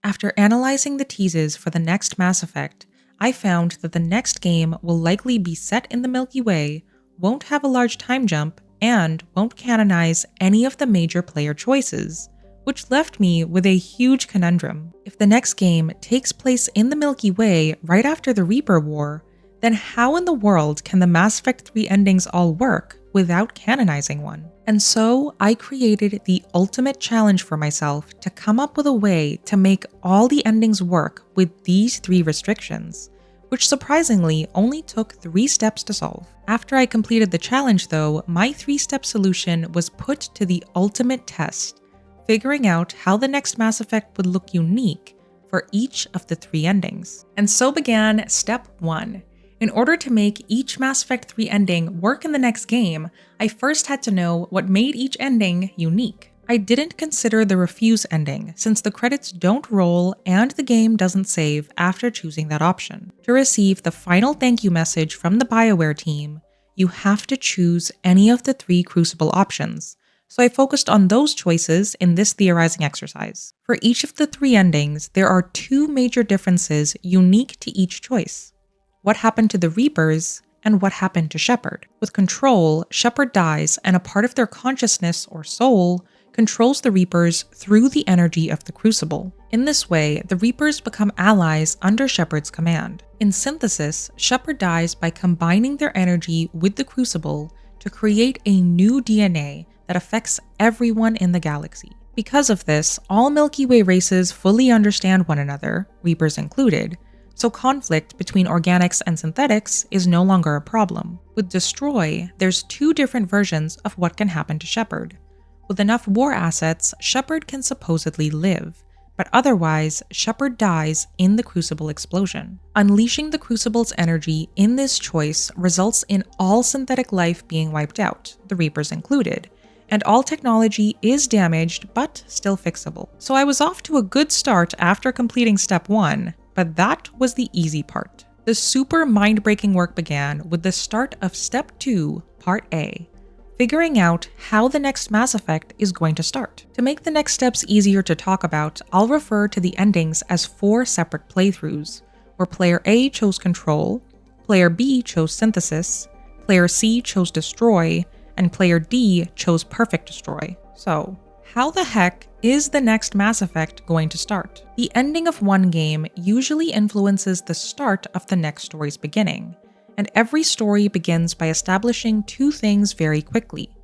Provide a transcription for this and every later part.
After analyzing the teases for the next Mass Effect, I found that the next game will likely be set in the Milky Way, won't have a large time jump, and won't canonize any of the major player choices, which left me with a huge conundrum. If the next game takes place in the Milky Way right after the Reaper War, then how in the world can the Mass Effect 3 endings all work without canonizing one? And so I created the ultimate challenge for myself to come up with a way to make all the endings work with these 3 restrictions, which surprisingly only took 3 steps to solve. After I completed the challenge though, my 3-step solution was put to the ultimate test, figuring out how the next Mass Effect would look unique for each of the 3 endings. And so began step 1. In order to make each Mass Effect 3 ending work in the next game, I first had to know what made each ending unique. I didn't consider the refuse ending, since the credits don't roll and the game doesn't save after choosing that option. To receive the final thank you message from the BioWare team, you have to choose any of the 3 Crucible options, so I focused on those choices in this theorizing exercise. For each of the 3 endings, there are 2 major differences unique to each choice. What happened to the Reapers, and what happened to Shepard. With Control, Shepard dies and a part of their consciousness or soul controls the Reapers through the energy of the Crucible. In this way, the Reapers become allies under Shepard's command. In Synthesis, Shepard dies by combining their energy with the Crucible to create a new DNA that affects everyone in the galaxy. Because of this, all Milky Way races fully understand one another, Reapers included, so conflict between organics and synthetics is no longer a problem. With Destroy, there's 2 different versions of what can happen to Shepard. With enough war assets, Shepard can supposedly live, but otherwise, Shepard dies in the Crucible explosion. Unleashing the Crucible's energy in this choice results in all synthetic life being wiped out, the Reapers included, and all technology is damaged but still fixable. So I was off to a good start after completing step 1, but that was the easy part. The super mind-breaking work began with the start of Step 2, Part A, figuring out how the next Mass Effect is going to start. To make the next steps easier to talk about, I'll refer to the endings as 4 separate playthroughs, where Player A chose Control, Player B chose Synthesis, Player C chose Destroy, and Player D chose Perfect Destroy. So, how the heck is the next Mass Effect going to start? The ending of one game usually influences the start of the next story's beginning, and every story begins by establishing 2 things very quickly.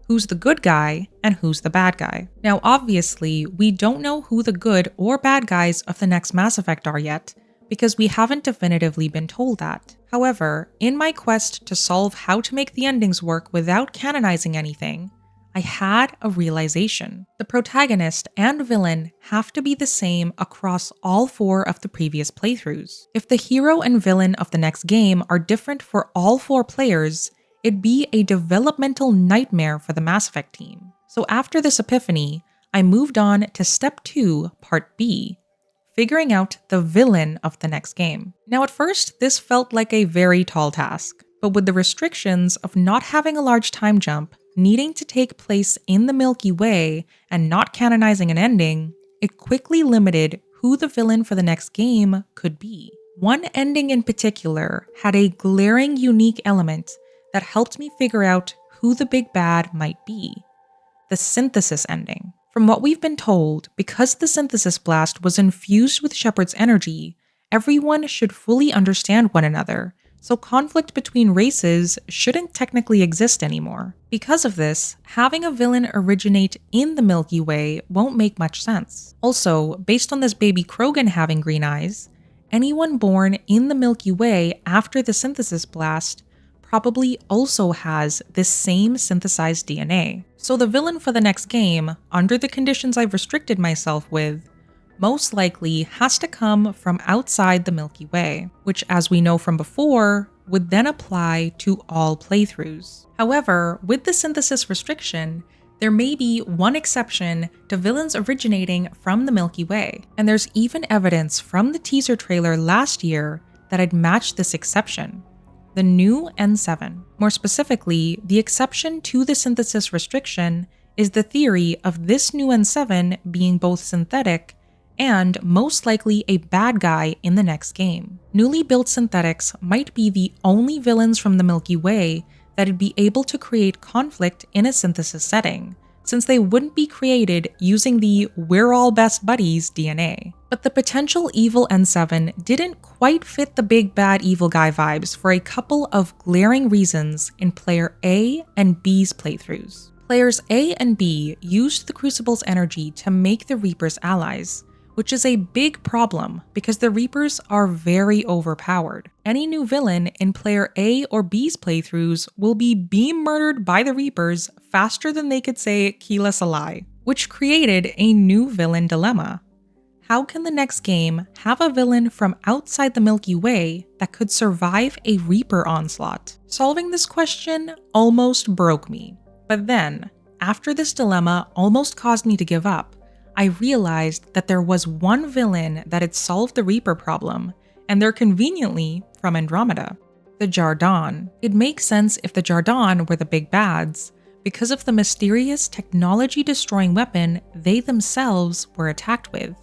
Who's the good guy and who's the bad guy? Now obviously, we don't know who the good or bad guys of the next Mass Effect are yet, because we haven't definitively been told that. However, in my quest to solve how to make the endings work without canonizing anything, I had a realization. The protagonist and villain have to be the same across all 4 of the previous playthroughs. If the hero and villain of the next game are different for all 4 players, it'd be a developmental nightmare for the Mass Effect team. So after this epiphany, I moved on to Step 2, Part B, figuring out the villain of the next game. Now at first, this felt like a very tall task, but with the restrictions of not having a large time jump, needing to take place in the Milky Way, and not canonizing an ending, it quickly limited who the villain for the next game could be. One ending in particular had a glaring unique element that helped me figure out who the big bad might be: the Synthesis ending. From what we've been told, because the Synthesis blast was infused with Shepard's energy, everyone should fully understand one another, so conflict between races shouldn't technically exist anymore. Because of this, having a villain originate in the Milky Way won't make much sense. Also, based on this baby Krogan having green eyes, anyone born in the Milky Way after the Synthesis blast probably also has this same synthesized DNA. So the villain for the next game, under the conditions I've restricted myself with, most likely has to come from outside the Milky Way, which, as we know from before, would then apply to all playthroughs. However, with the Synthesis restriction, there may be one exception to villains originating from the Milky Way, and there's even evidence from the teaser trailer last year that had matched this exception: the new N7. More specifically, the exception to the Synthesis restriction is the theory of this new N7 being both synthetic and most likely a bad guy in the next game. Newly built synthetics might be the only villains from the Milky Way that'd be able to create conflict in a synthesis setting, since they wouldn't be created using the "we're all best buddies" DNA. But the potential evil N7 didn't quite fit the big bad evil guy vibes for a couple of glaring reasons in player A and B's playthroughs. Players A and B used the Crucible's energy to make the Reapers allies, which is a big problem because the Reapers are very overpowered. Any new villain in player A or B's playthroughs will be beam murdered by the Reapers faster than they could say Keela Salai, which created a new villain dilemma. How can the next game have a villain from outside the Milky Way that could survive a Reaper onslaught? Solving this question almost broke me. But then, after this dilemma almost caused me to give up, I realized that there was one villain that had solved the Reaper problem, and they're conveniently from Andromeda. The Jardan. It makes sense if the Jardan were the big bads, because of the mysterious technology-destroying weapon they themselves were attacked with,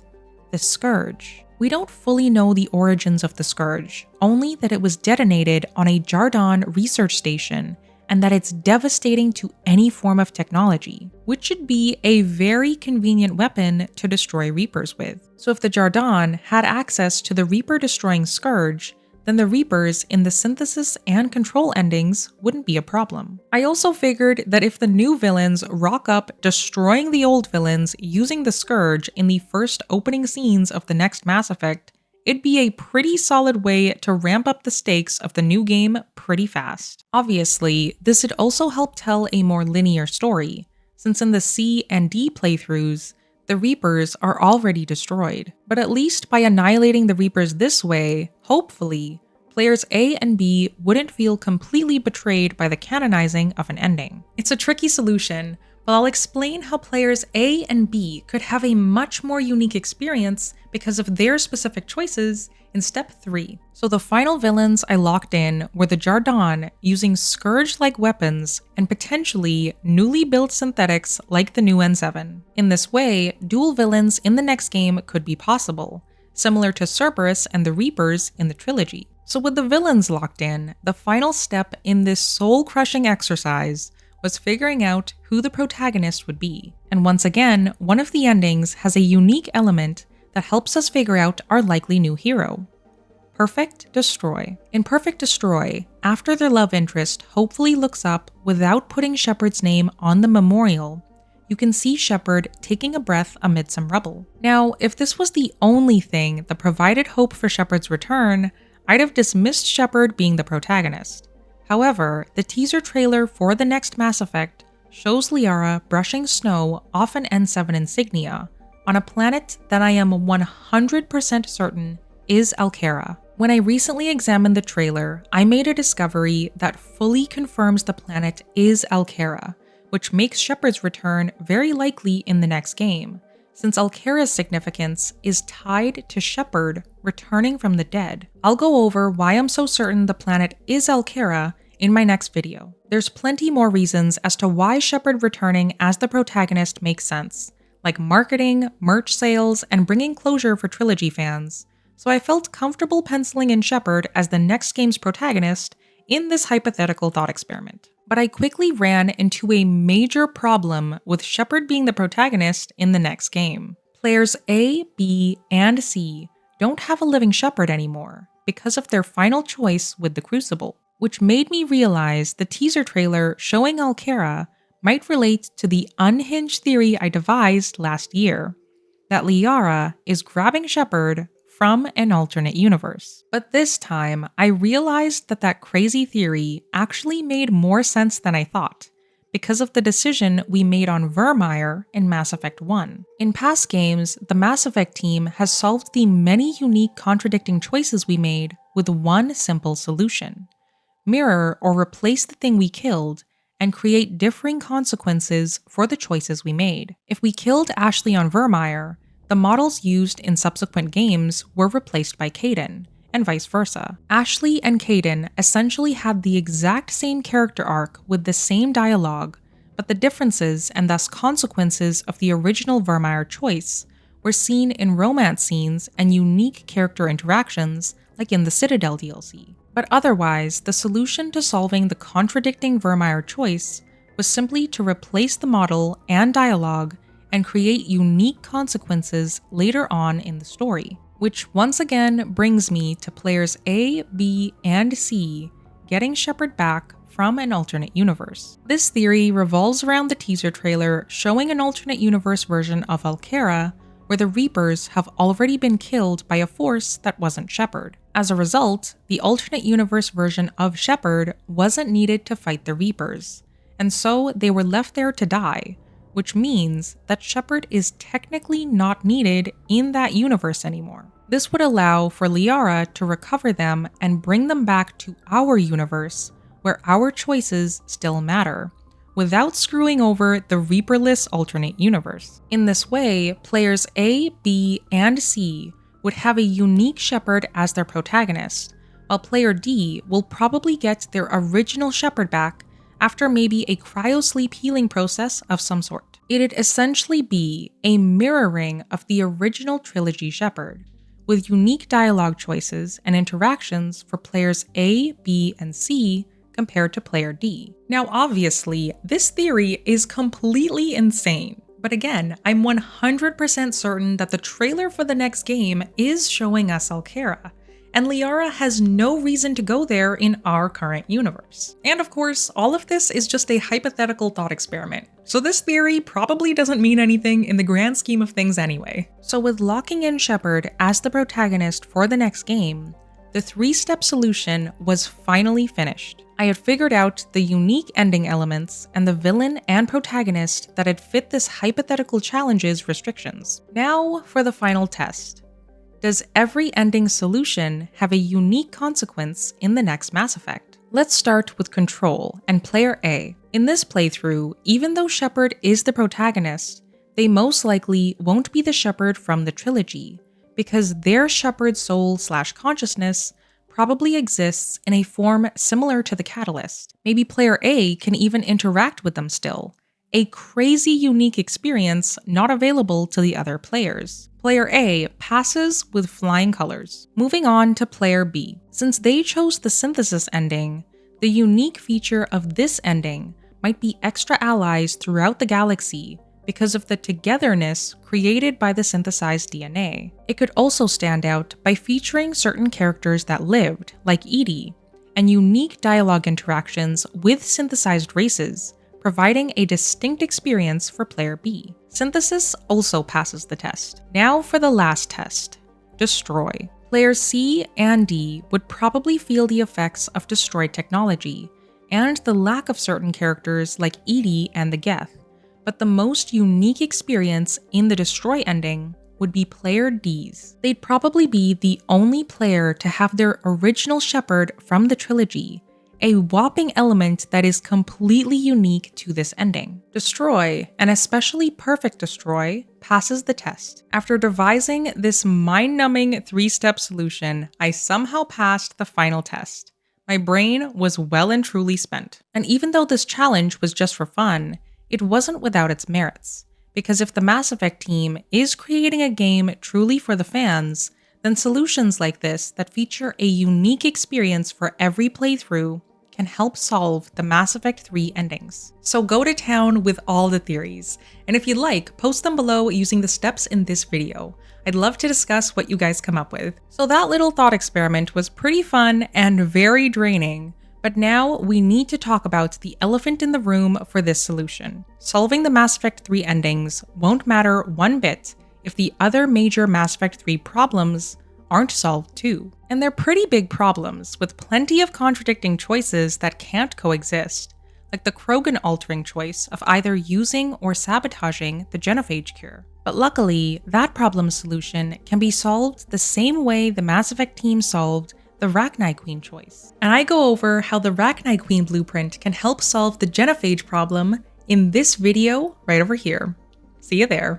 the Scourge. We don't fully know the origins of the Scourge, only that it was detonated on a Jardan research station and that it's devastating to any form of technology, which should be a very convenient weapon to destroy Reapers with. So if the Jardan had access to the Reaper-destroying Scourge, then the Reapers in the synthesis and control endings wouldn't be a problem. I also figured that if the new villains rock up destroying the old villains using the Scourge in the first opening scenes of the next Mass Effect, it'd be a pretty solid way to ramp up the stakes of the new game pretty fast. Obviously, this would also help tell a more linear story, since in the C and D playthroughs, the Reapers are already destroyed. But at least by annihilating the Reapers this way, hopefully, players A and B wouldn't feel completely betrayed by the canonizing of an ending. It's a tricky solution, but I'll explain how players A and B could have a much more unique experience because of their specific choices in step 3. So the final villains I locked in were the Jardan using Scourge-like weapons and potentially newly built synthetics like the new N7. In this way, dual villains in the next game could be possible, similar to Cerberus and the Reapers in the trilogy. So with the villains locked in, the final step in this soul-crushing exercise was figuring out who the protagonist would be. And once again, one of the endings has a unique element that helps us figure out our likely new hero. Perfect Destroy. In Perfect Destroy, after their love interest hopefully looks up without putting Shepard's name on the memorial, you can see Shepard taking a breath amid some rubble. Now, if this was the only thing that provided hope for Shepard's return, I'd have dismissed Shepard being the protagonist. However, the teaser trailer for the next Mass Effect shows Liara brushing snow off an N7 insignia on a planet that I am 100% certain is Alkera. When I recently examined the trailer, I made a discovery that fully confirms the planet is Alkera, which makes Shepard's return very likely in the next game, since Alkera's significance is tied to Shepard returning from the dead. I'll go over why I'm so certain the planet is Alkera in my next video. There's plenty more reasons as to why Shepard returning as the protagonist makes sense, like marketing, merch sales, and bringing closure for trilogy fans, so I felt comfortable penciling in Shepard as the next game's protagonist in this hypothetical thought experiment. But I quickly ran into a major problem with Shepard being the protagonist in the next game. Players A, B, and C don't have a living Shepard anymore because of their final choice with the Crucible, which made me realize the teaser trailer showing Alkera might relate to the unhinged theory I devised last year, that Liara is grabbing Shepard from an alternate universe. But this time, I realized that that crazy theory actually made more sense than I thought, because of the decision we made on Virmire in Mass Effect 1. In past games, the Mass Effect team has solved the many unique contradicting choices we made with one simple solution: mirror or replace the thing we killed and create differing consequences for the choices we made. If we killed Ashley on Virmire, the models used in subsequent games were replaced by Kaidan, and vice versa. Ashley and Kaidan essentially had the exact same character arc with the same dialogue, but the differences and thus consequences of the original Virmire choice were seen in romance scenes and unique character interactions, like in the Citadel DLC. But otherwise, the solution to solving the contradicting Virmire choice was simply to replace the model and dialogue and create unique consequences later on in the story. Which once again brings me to players A, B, and C getting Shepard back from an alternate universe. This theory revolves around the teaser trailer showing an alternate universe version of Alkera where the Reapers have already been killed by a force that wasn't Shepard. As a result, the alternate universe version of Shepard wasn't needed to fight the Reapers, and so they were left there to die, which means that Shepard is technically not needed in that universe anymore. This would allow for Liara to recover them and bring them back to our universe, where our choices still matter, without screwing over the Reaperless alternate universe. In this way, players A, B, and C would have a unique Shepard as their protagonist, while player D will probably get their original Shepard back after maybe a cryosleep healing process of some sort. It'd essentially be a mirroring of the original trilogy Shepard, with unique dialogue choices and interactions for players A, B, and C compared to player D. Now obviously, this theory is completely insane, but again, I'm 100% certain that the trailer for the next game is showing us Alkera, and Liara has no reason to go there in our current universe. And of course, all of this is just a hypothetical thought experiment, so this theory probably doesn't mean anything in the grand scheme of things anyway. So with locking in Shepard as the protagonist for the next game, the 3-step solution was finally finished. I had figured out the unique ending elements and the villain and protagonist that had fit this hypothetical challenge's restrictions. Now for the final test. Does every ending solution have a unique consequence in the next Mass Effect? Let's start with Control and player A. In this playthrough, even though Shepard is the protagonist, they most likely won't be the Shepard from the trilogy, because their Shepard soul/consciousness probably exists in a form similar to the Catalyst. Maybe player A can even interact with them still, a crazy unique experience not available to the other players. Player A passes with flying colors. Moving on to player B. Since they chose the synthesis ending, the unique feature of this ending might be extra allies throughout the galaxy because of the togetherness created by the synthesized DNA. It could also stand out by featuring certain characters that lived, like EDI, and unique dialogue interactions with synthesized races, providing a distinct experience for player B. Synthesis also passes the test. Now for the last test, Destroy. Players C and D would probably feel the effects of destroyed technology, and the lack of certain characters like EDI and the Geth, but the most unique experience in the Destroy ending would be player D's. They'd probably be the only player to have their original Shepard from the trilogy, a whopping element that is completely unique to this ending. Destroy, an especially perfect Destroy, passes the test. After devising this mind-numbing 3-step solution, I somehow passed the final test. My brain was well and truly spent. And even though this challenge was just for fun, it wasn't without its merits. Because if the Mass Effect team is creating a game truly for the fans, then solutions like this that feature a unique experience for every playthrough can help solve the Mass Effect 3 endings. So go to town with all the theories, and if you'd like, post them below using the steps in this video. I'd love to discuss what you guys come up with. So that little thought experiment was pretty fun and very draining, but now we need to talk about the elephant in the room for this solution. Solving the Mass Effect 3 endings won't matter one bit if the other major Mass Effect 3 problems aren't solved too. And they're pretty big problems, with plenty of contradicting choices that can't coexist, like the Krogan altering choice of either using or sabotaging the genophage cure. But luckily, that problem solution can be solved the same way the Mass Effect team solved the Rachni Queen choice. And I go over how the Rachni Queen blueprint can help solve the genophage problem in this video right over here. See you there.